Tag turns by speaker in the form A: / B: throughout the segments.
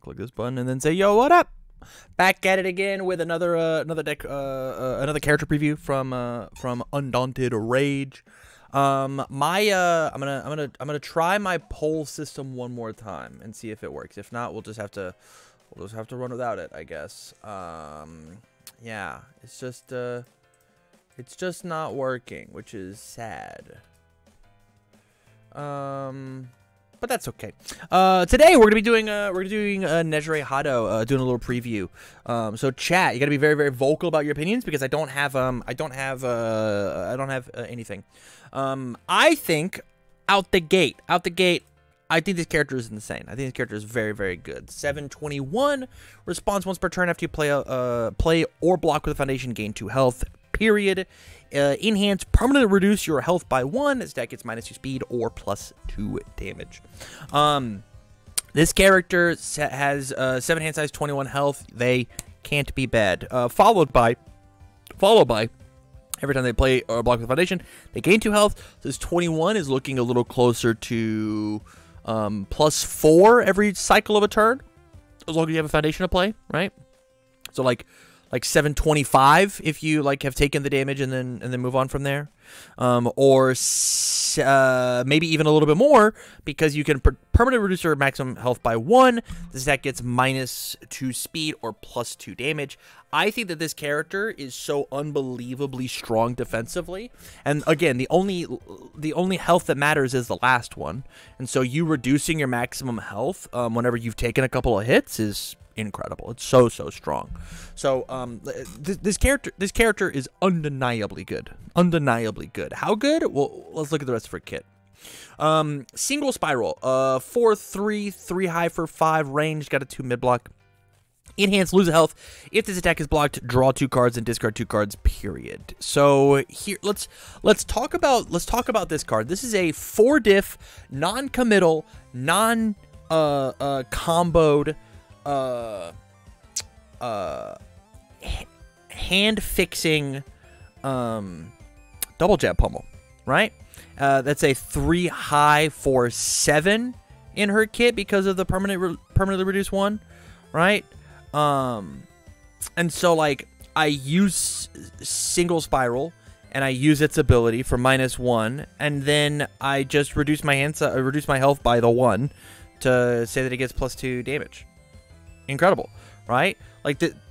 A: click this button, and then say, yo, what up? Back at it again with another character preview from Undaunted Rage. I'm gonna try my poll system one more time and see if it works. If not, we'll just have to run without it, I guess. Yeah, it's just not working, which is sad. But that's okay. Today we're gonna be doing NEJIRE HADO, doing a little preview. So chat, you gotta be very, very vocal about your opinions because I don't have anything. I think out the gate, I think this character is insane. I think this character is very, very good. 721 response once per turn after you play or block with a foundation, gain 2 health. Period. Enhance, permanently reduce your health by 1. This deck gets -2 speed or +2 damage. This character has 7 hand size, 21 health. They can't be bad. Followed by every time they play or block with foundation, they gain 2 health. This 21 is looking a little closer to +4 every cycle of a turn, as long as you have a foundation to play, right? So like 725 if you have taken the damage and then move on from there, or maybe even a little bit more because you can permanently reduce your maximum health by 1. This deck gets -2 speed or +2 damage. I think that this character is so unbelievably strong defensively, and again, the only health that matters is the last one, and so you reducing your maximum health whenever you've taken a couple of hits is incredible. It's so strong. So this character is undeniably good. How good? Well, let's look at the rest of her kit. Single spiral, 4/3, 3 high for 5 range, got a 2 mid block. Enhance, lose a health. If this attack is blocked, draw 2 cards and discard 2 cards. Period. So here, let's talk about this card. This is a 4-diff, non-committal, non-comboed hand fixing double jab pummel, right? That's a 3 high for 7 in her kit because of the permanently reduced 1, right? And so I use single spiral and I use its ability for -1, and then I just reduce my health by the 1 to say that it gets +2 damage. Incredible, right?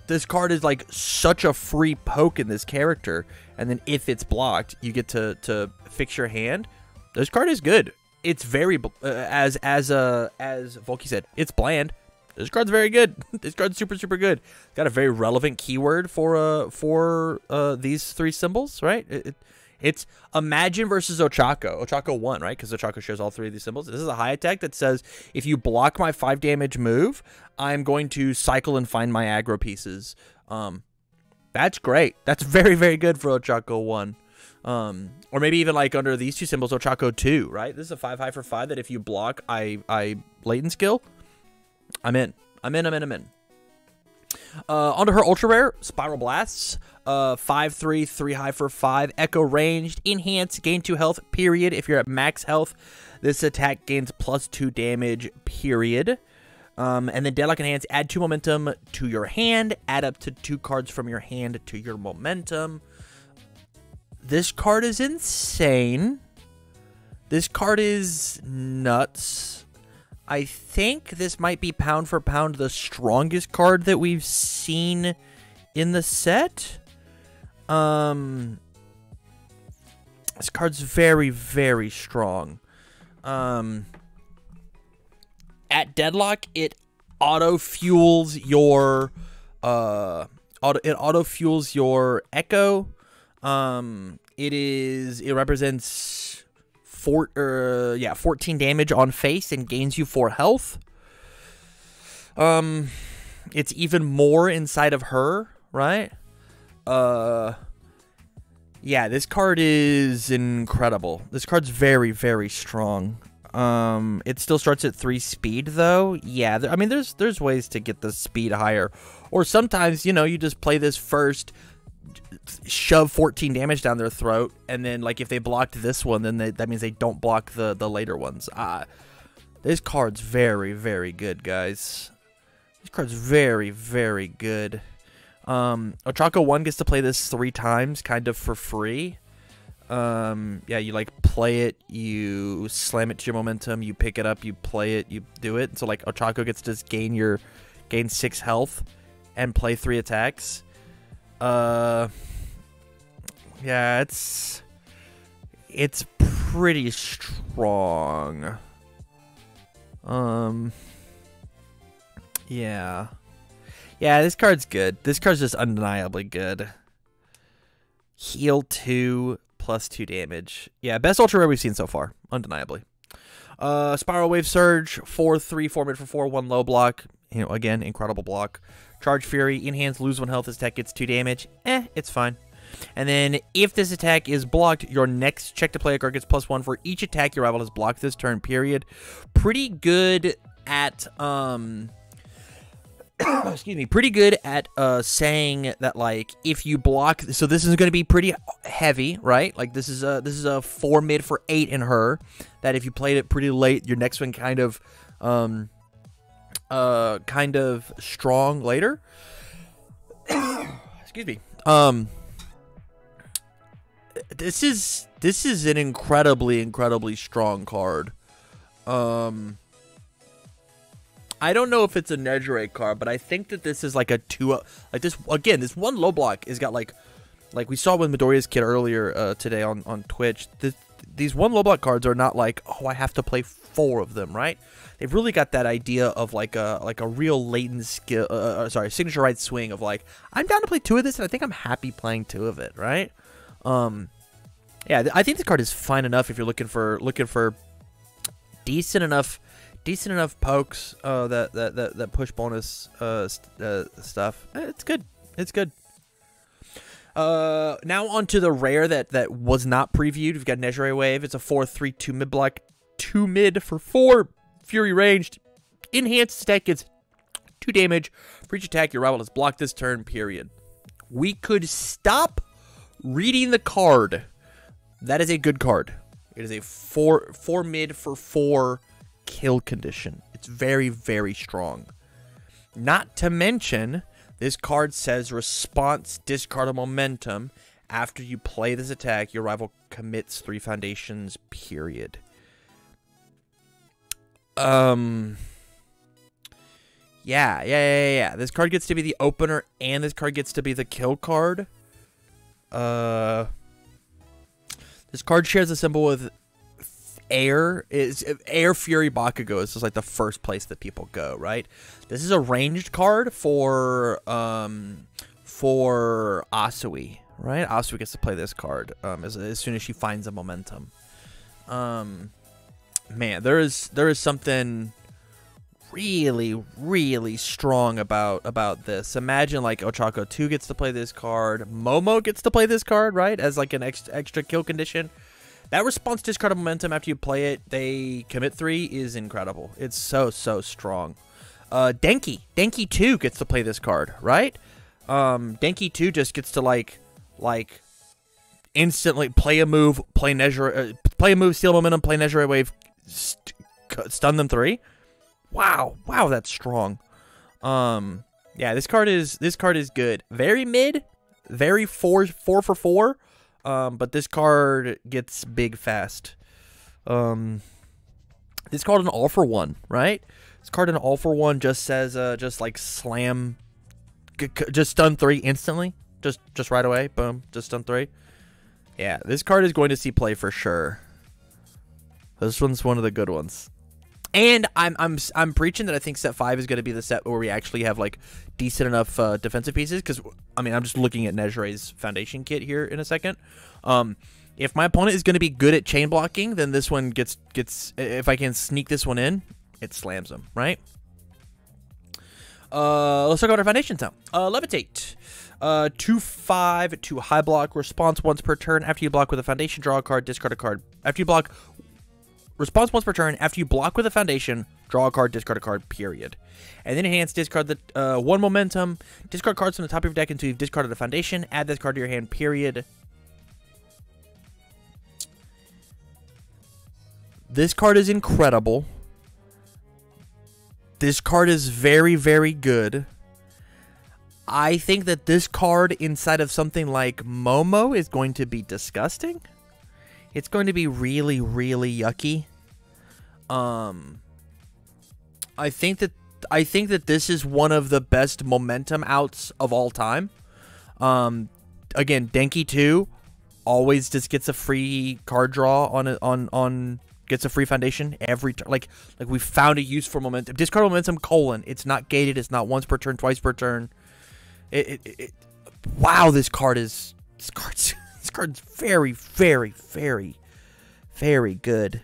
A: This card is such a free poke in this character, and then if it's blocked, you get to fix your hand. This card is good. It's very as Volky said, it's bland. This card's very good. This card's super good. It's got a very relevant keyword for these 3 symbols, right? It's Imagine versus Ochako. Ochako 1, right? Because Ochako shares all 3 of these symbols. This is a high attack that says, if you block my 5 damage move, I'm going to cycle and find my aggro pieces. That's great. That's very, very good for Ochako 1. Or maybe even under these 2 symbols, Ochako 2, right? This is a 5 high for 5 that if you block, I latent skill. I'm in. Onto her ultra rare, Spiral Blasts. 5/3, 3 high for 5, echo ranged, enhance, gain 2 health, period. If you're at max health, this attack gains +2 damage, period. And then Deadlock Enhance, add 2 momentum to your hand, add up to 2 cards from your hand to your momentum. This card is insane. This card is nuts. I think this might be pound for pound the strongest card that we've seen in the set. This card's very, very strong. At Deadlock, it auto fuels your echo. It represents 14 damage on face and gains you 4 health. It's even more inside of her, right? Yeah, this card is incredible. This card's very, very strong. It still starts at 3 speed though. Yeah, I mean there's ways to get the speed higher, or sometimes you just play this first, shove 14 damage down their throat, and then if they blocked this one, then that means they don't block the later ones. This card's very, very good, guys. This card's very, very good. Ochako 1 gets to play this 3 times, kind of for free. Yeah, you like play it, you slam it to your momentum, you pick it up, you play it, you do it. So like Ochako gets to just gain 6 health and play 3 attacks. Yeah, it's pretty strong. Yeah. Yeah, this card's good. This card's just undeniably good. Heal 2 plus 2 damage. Yeah, best ultra rare we've seen so far, undeniably. Spiral Wave Surge, 4/3, 4 mid for 4, 1 low block. You know, again, incredible block. Charge Fury, enhance, lose 1 health. This attack gets 2 damage. It's fine. And then, if this attack is blocked, your next check to play a card gets +1 for each attack your rival has blocked this turn, period. Pretty good at, excuse me, pretty good at saying that, like, if you block, so this is going to be pretty heavy, right? Like, this is a 4 mid for 8 in her, that if you played it pretty late, your next one kind of strong later. Excuse me. This is an incredibly strong card. I don't know if it's a NEJIRE card, but I think that this is like a 2, like this, again, this 1 low block has got like we saw with Midoriya's kid earlier today on Twitch. These 1 low block cards are not like, oh, I have to play 4 of them, right? They've really got that idea of like a real latent skill, signature right swing of like, I'm down to play 2 of this, and I think I'm happy playing 2 of it, right? Yeah, I think this card is fine enough if you're looking for decent enough pokes that push bonus stuff. It's good. It's good. Now onto the rare that was not previewed. We've got NEJIRE Wave. It's a 4/3 2 mid block, 2 mid for 4 Fury ranged. Enhanced attack gets 2 damage for each attack your rival has blocked this turn, period. We could stop reading the card. That is a good card. It is a 4 mid for 4 kill condition. It's very, very strong. Not to mention, this card says response discard a momentum. After you play this attack, your rival commits 3 foundations, period. Yeah. This card gets to be the opener, and this card gets to be the kill card. This card shares a symbol with Air. Air Fury Bakugo is just like the first place that people go, right? This is a ranged card for Asui, right? Asui gets to play this card as soon as she finds a momentum. Man, there is something really strong about this. Imagine like Ochako 2 gets to play this card, Momo gets to play this card, right, as like an extra kill condition. That response discard of momentum after you play it, they commit 3 is incredible. It's so strong. Denki 2 gets to play this card, right? Denki 2 just gets to like instantly play a move, play a move, steal momentum, play NEJIRE Wave, stun them 3. Wow, that's strong. Yeah, this card is good. Very mid, very 4 for 4. But this card gets big fast. This card an all for 1, right? This card an all for 1 just says just like slam, just stun 3 instantly, just right away, boom, just stun 3. Yeah, this card is going to see play for sure. This one's one of the good ones. And I'm preaching that I think set 5 is going to be the set where we actually have like decent enough defensive pieces, because I mean I'm just looking at NEJIRE's foundation kit here in a second. If my opponent is going to be good at chain blocking, then this one gets if I can sneak this one in, it slams them, right? Let's talk about our foundations now. Levitate. 2/5 to high block, response once per turn. After you block with a foundation, draw a card, discard a card. After you block, response once per turn. After you block with a foundation, draw a card, discard a card, period. And then enhance, discard the 1 momentum. Discard cards from the top of your deck until you've discarded a foundation. Add this card to your hand, period. This card is incredible. This card is very, very good. I think that this card inside of something like Momo is going to be disgusting. It's going to be really, really yucky. I think that this is one of the best momentum outs of all time. Again, Denki 2 always just gets a free card draw on gets a free foundation every turn. Like we found a use for momentum. Discard momentum : it's not gated. It's not once per turn, twice per turn. Wow, this card's very, very, very, very good.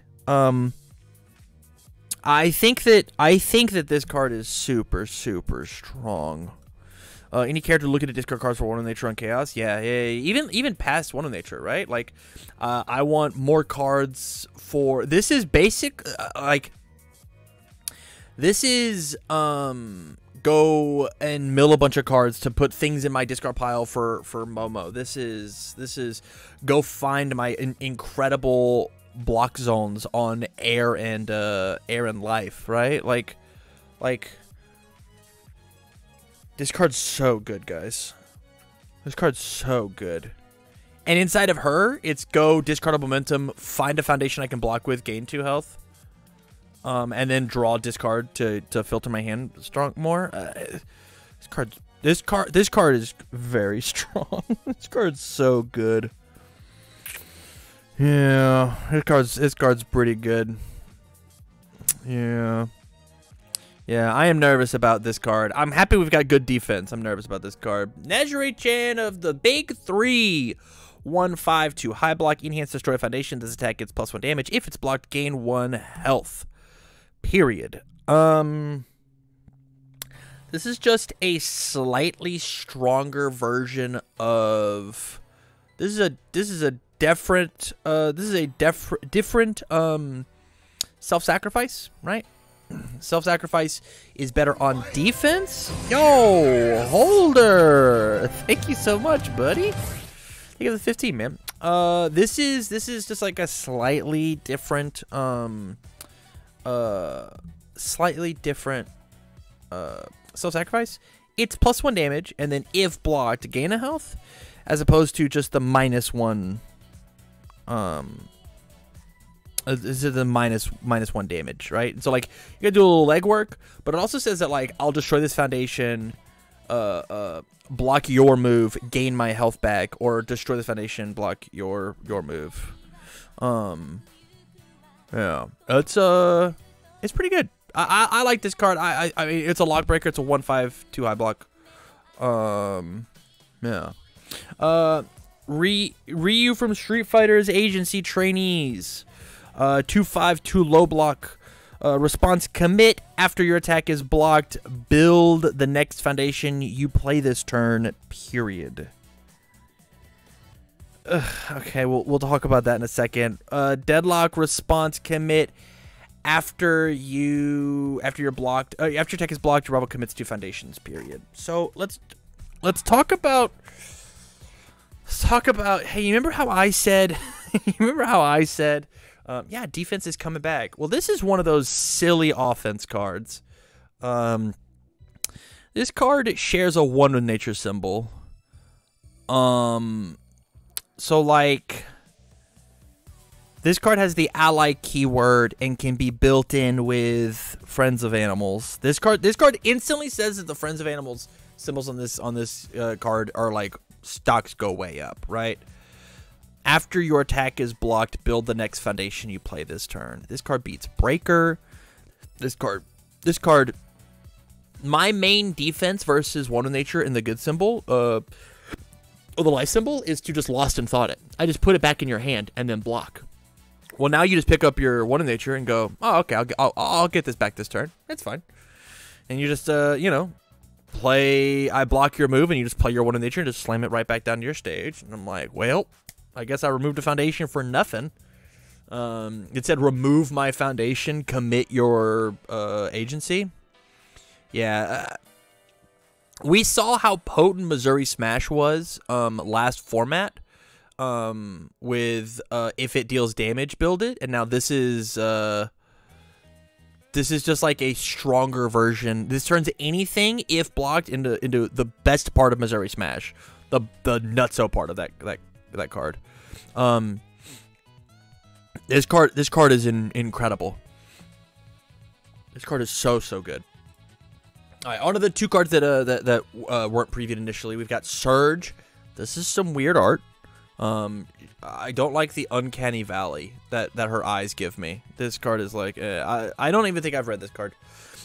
A: I think that this card is super, super strong. Any character looking at discard cards for One of Nature on Chaos? Yeah, even past One of Nature, right? Like, I want more cards for. This is basic. This is go and mill a bunch of cards to put things in my discard pile for Momo. This is go find my incredible block zones on air and life, right? Like this card's so good, guys. This card's so good. And inside of her, it's go discard a momentum, find a foundation I can block with, gain 2 health, and then draw discard to filter my hand more. This card is very strong. This card's so good. Yeah, this card's pretty good. Yeah, I am nervous about this card. I'm happy we've got good defense. I'm nervous about this card. NEJIRE-chan of the big 3. 1/5/2 high block, enhance, destroy foundation. This attack gets +1 damage. If it's blocked, gain 1 health. Period. This is just a slightly stronger version of. This is a different self-sacrifice, right? Self-sacrifice is better on defense. Yo, Holder, thank you so much, buddy. Thank you for the 15, man. This is just like a slightly different self-sacrifice. It's +1 damage, and then if blocked, gain a health, as opposed to just the -1. This is the -1 damage, right? So like you gotta do a little legwork, but it also says that like I'll destroy this foundation, block your move, gain my health back, or destroy the foundation, block your move. Yeah, it's pretty good. I like this card. I mean, it's a lock breaker. It's a 1/5/2 high block. Yeah. Ryu from Street Fighter's agency trainees. 2/5/2 low block. Response: commit after your attack is blocked. Build the next foundation you play this turn. Period. Okay, we'll talk about that in a second. Deadlock: response: commit after you're blocked. After your attack is blocked, your rival commits to foundations. Period. So let's talk about. Hey, you remember how I said? Yeah, defense is coming back. Well, this is one of those silly offense cards. This card shares a 1 with nature symbol. So like, this card has the ally keyword and can be built in with Friends of Animals. This card instantly says that the Friends of Animals symbols on this card are like stocks go way up, right? After your attack is blocked, build the next foundation you play this turn. This card beats Breaker. This card. My main defense versus One of Nature in the good symbol, or the life symbol, is to just Lost in Thought it. I just put it back in your hand and then block. Well, now you just pick up your One of Nature and go, oh, okay, I'll get this back this turn. It's fine. And you just, play. I block your move, and you just play your One of Nature and just slam it right back down to your stage. And I'm like, well, I guess I removed a foundation for nothing. It said remove my foundation, commit your agency. Yeah. We saw how potent Missouri Smash was last format with if it deals damage, build it. And now this is this is just like a stronger version. This turns anything, if blocked, into the best part of Missouri Smash, the nutso part of that card. This card is incredible. This card is so good. All right, on to the 2 cards that weren't previewed initially. We've got Surge. This is some weird art. I don't like the uncanny valley that her eyes give me. This card is like, I don't even think I've read this card.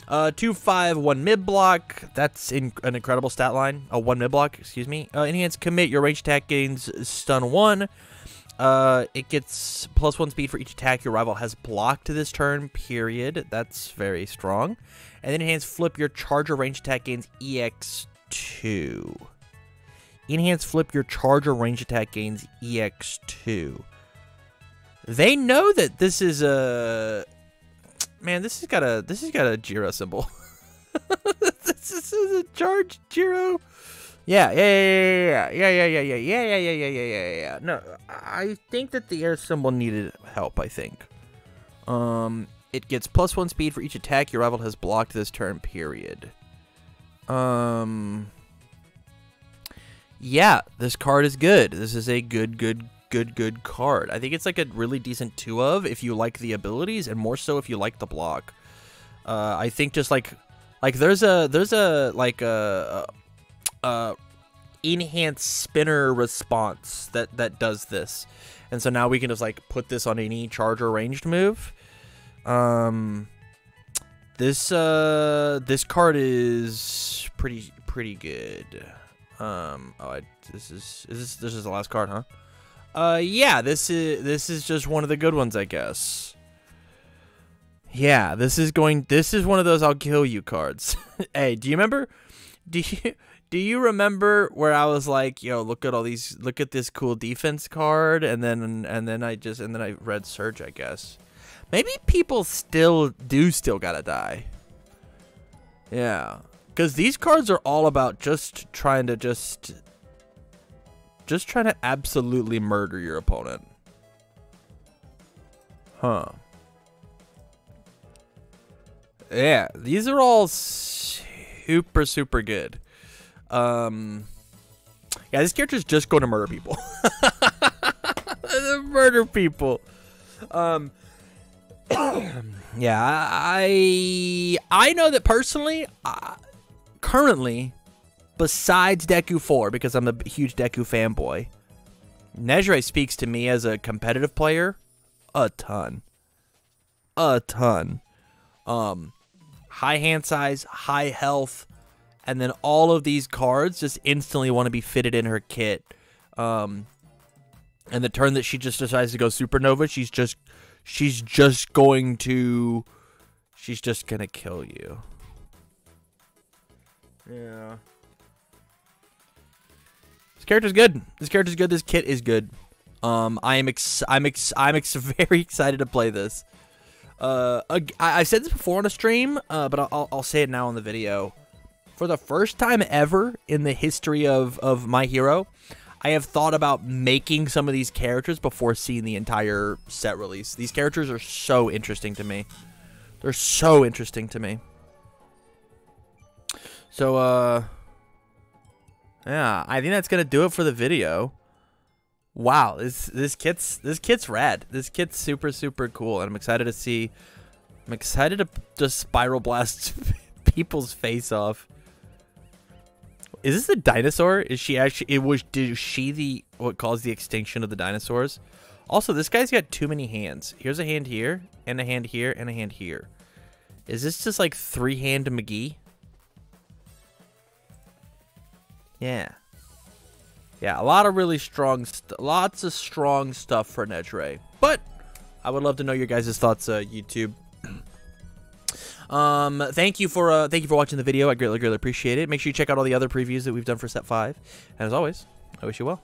A: 2/5, 1 mid block. That's an incredible stat line. 1 mid block, excuse me. Enhance commit. Your range attack gains stun 1. It gets +1 speed for each attack your rival has blocked this turn, period. That's very strong. And then enhance flip. Your charger range attack gains EX2. Enhance flip. Your charger range attack gains EX2. They know that this is a... Man, this has got a Jiro symbol. This is a charge Jiro. Yeah. No, I think that the air symbol needed help, I think. It gets +1 speed for each attack your rival has blocked this turn, period. Yeah, this card is good. This is a good card. I think it's like a really decent 2-of if you like the abilities, and more so if you like the block. I think just like there's a enhanced spinner response that does this, and so now we can just like put this on any charger ranged move. This card is pretty good. This is the last card, huh? Yeah, this is just one of the good ones, I guess. Yeah, this is one of those I'll kill you cards. Hey, do you remember where I was like, yo, look at this cool defense card, and then I read Surge, I guess. Maybe people still gotta die. Yeah, because these cards are all about just trying to absolutely murder your opponent. Huh. Yeah, these are all super good. Yeah, this character's just going to murder people. Murder people. Yeah, I know that personally, currently, besides Deku 4, because I'm a huge Deku fanboy, NEJIRE speaks to me as a competitive player a ton. High hand size, high health, and then all of these cards just instantly want to be fitted in her kit. And the turn that she just decides to go Supernova, she's just gonna kill you. Yeah. This character's good. This kit is good. I'm very excited to play this. I said this before on a stream, but I'll say it now on the video. For the first time ever in the history of My Hero, I have thought about making some of these characters before seeing the entire set release. These characters are so interesting to me. They're so interesting to me. So, yeah, I think that's gonna do it for the video. Wow, this kit's rad. This kit's super cool, and I'm excited to see. I'm excited to just spiral blast people's face off. Is this the dinosaur? Is she actually? Did she the what caused the extinction of the dinosaurs? Also, this guy's got too many hands. Here's a hand here, and a hand here, and a hand here. Is this just like 3-hand McGee? Yeah. Yeah, a lot of really strong, lots of strong stuff for NEJIRE. But I would love to know your guys' thoughts, YouTube. Thank you for watching the video. I greatly appreciate it. Make sure you check out all the other previews that we've done for Set 5. And as always, I wish you well.